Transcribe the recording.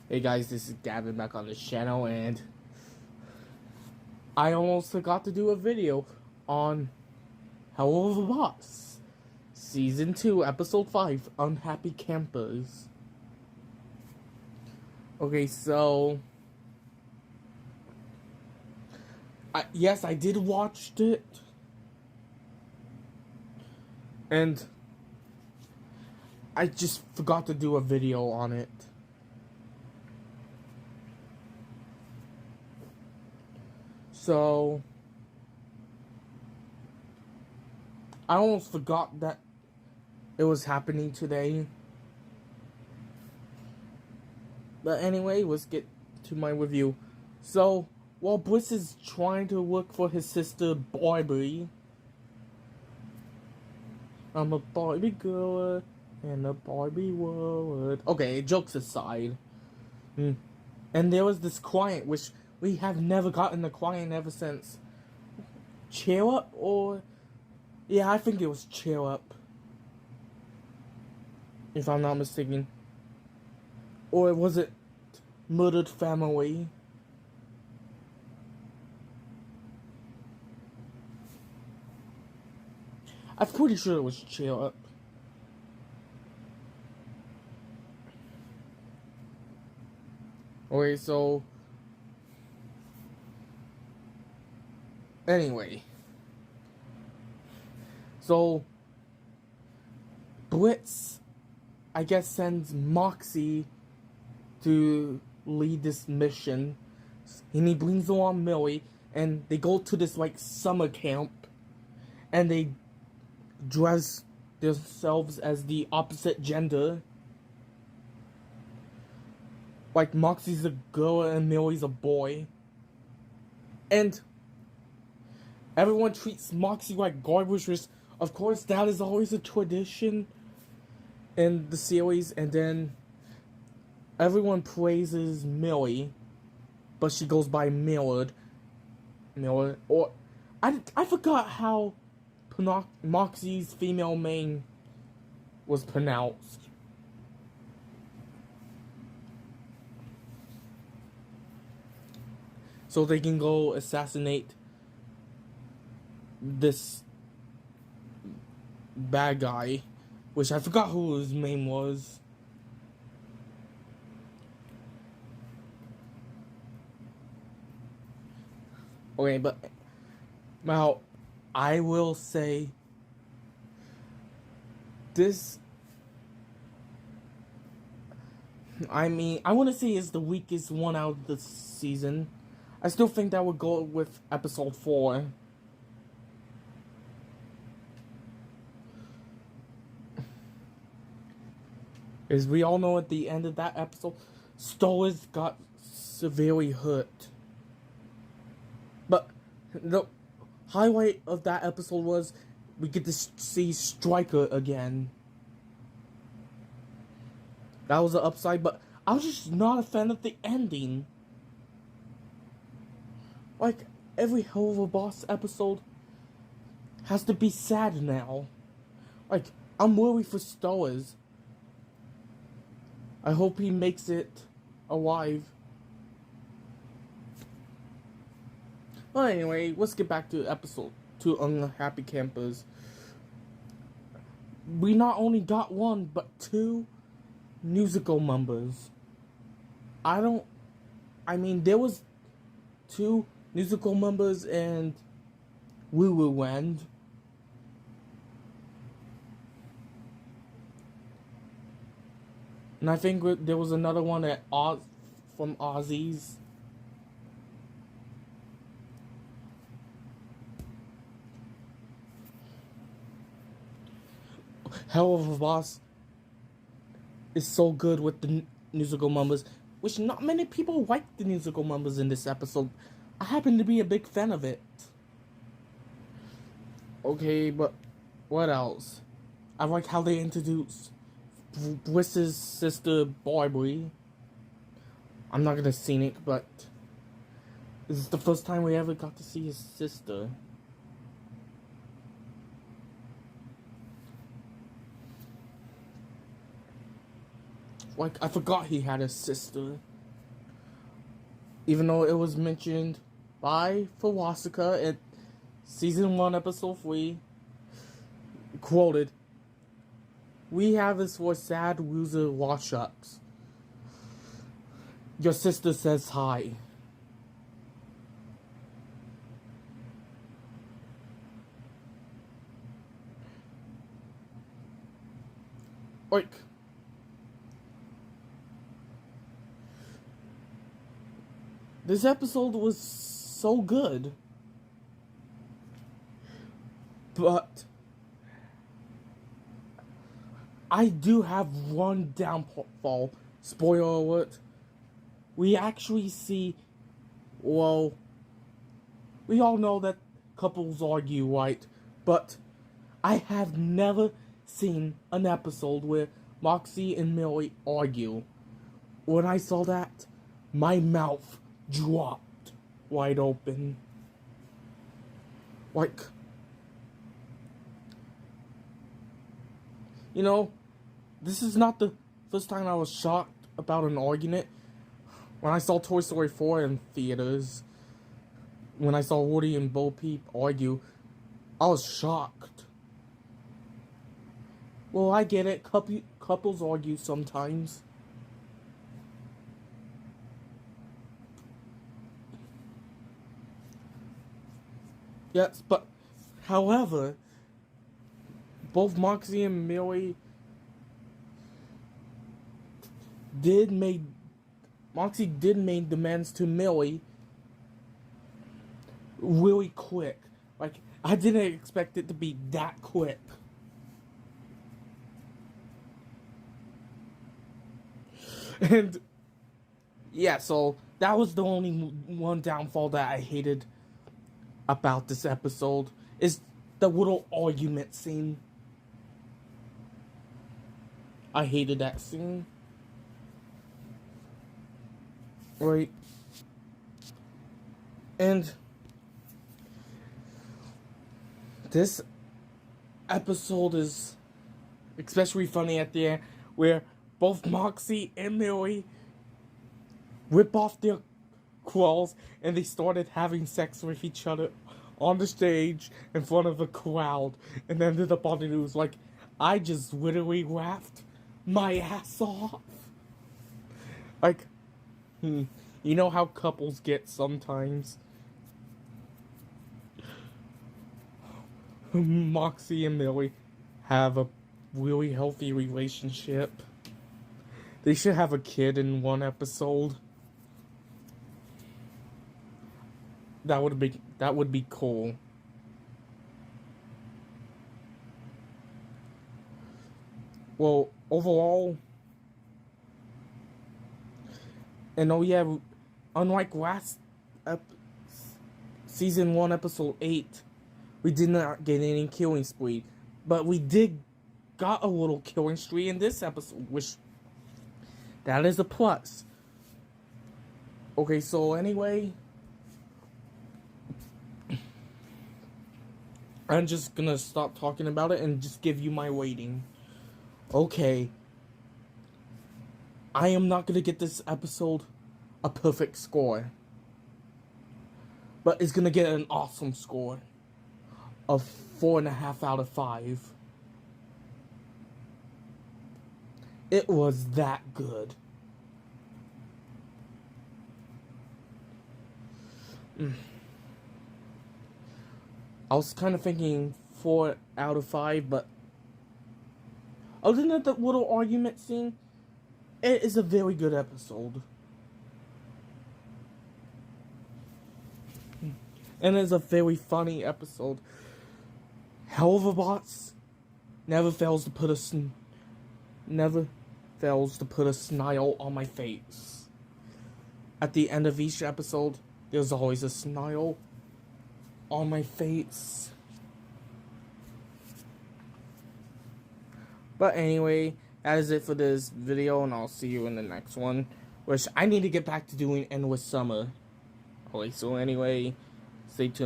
Hey guys, this is Gavin back on the channel, and I almost forgot to do a video on Helluva Season 2, Episode 5, Unhappy Campers. Okay, so yes, I did watch it, and I just forgot to do a video on it. So I almost forgot that it was happening today. But anyway, let's get to my review. So, while Bliss is trying to look for his sister Barbie, I'm a Barbie girl in a Barbie world. Okay, jokes aside. And there was this client, which we have never gotten a client ever since Cheer Up, or yeah, I think it was Cheer Up, if I'm not mistaken. Or was it Murdered Family? I'm pretty sure it was Cheer Up. Okay, so anyway, so Blitz, I guess, sends Moxie to lead this mission, and he brings along Millie, and they go to this like summer camp, and they dress themselves as the opposite gender. Like Moxie's a girl and Millie's a boy, and everyone treats Moxie like garbage, which of course that is always a tradition in the series. And then everyone praises Millie, but she goes by Millard. Or I forgot how Moxie's female name was pronounced. So they can go assassinate this bad guy, which I forgot who his name was. Okay, but now I will say this. I mean, I want to say it's the weakest one out of the season. I still think that would go with episode 4. As we all know, at the end of that episode, Stolas got severely hurt. But the highlight of that episode was we get to see Stryker again. That was the upside, but I was just not a fan of the ending. Like, every Helluva Boss episode has to be sad now. Like, I'm worried for Stolas. I hope he makes it alive. Well, anyway, let's get back to episode 2, Unhappy Campers. We not only got 1, but 2 musical numbers. I mean, there was 2 musical numbers and Woo Woo Land. And I think there was another one at from Ozzy's. Helluva Boss is so good with the musical numbers, which not many people like the musical numbers in this episode. I happen to be a big fan of it. Okay, but what else? I like how they introduced Bliss's sister Barbie. I'm not gonna sing it, but this is the first time we ever got to see his sister. Like, I forgot he had a sister. even though it was mentioned by Fawasaka in Season 1, Episode 3, quoted, "We have this for sad loser wash-ups. Your sister says hi." Like, this episode was so good, but I do have one downfall. Spoiler alert. We actually see, well, we all know that couples argue, right? But I have never seen an episode where Moxie and Millie argue. When I saw that, my mouth dropped wide open. Like, you know, this is not the first time I was shocked about an argument. When I saw Toy Story 4 in theaters, when I saw Woody and Bo Peep argue, I was shocked. Well, I get it. Couples argue sometimes. Yes, but, however, both Moxie and Millie Moxie did make demands to Millie really quick. Like, I didn't expect it to be that quick. And, yeah, so that was the only one downfall that I hated about this episode, is the little argument scene. I hated that scene. Right. And this episode is especially funny at the end, where both Moxie and Millie rip off their clothes and they started having sex with each other on the stage in front of a crowd, and ended up on the news. Like, I just literally laughed my ass off. Like, you know how couples get sometimes. Moxie and Millie have a really healthy relationship. They should have a kid in one episode. That would be cool. Well, overall, and oh yeah, unlike last Season 1, Episode 8, we did not get any killing spree, but we got a little killing spree in this episode, which, that is a plus. Okay, so anyway, I'm just gonna stop talking about it and just give you my rating. Okay, I am not gonna get this episode a perfect score, but it's gonna get an awesome score of 4.5 out of 5. It was that good. I was kind of thinking 4 out of 5, but other than the little argument scene, it is a very good episode. And it's a very funny episode. Helluva Bots never fails to put a smile on my face. At the end of each episode, there's always a smile on my face. But anyway, that is it for this video, and I'll see you in the next one, which I need to get back to doing Endless Summer. Okay, so anyway, stay tuned.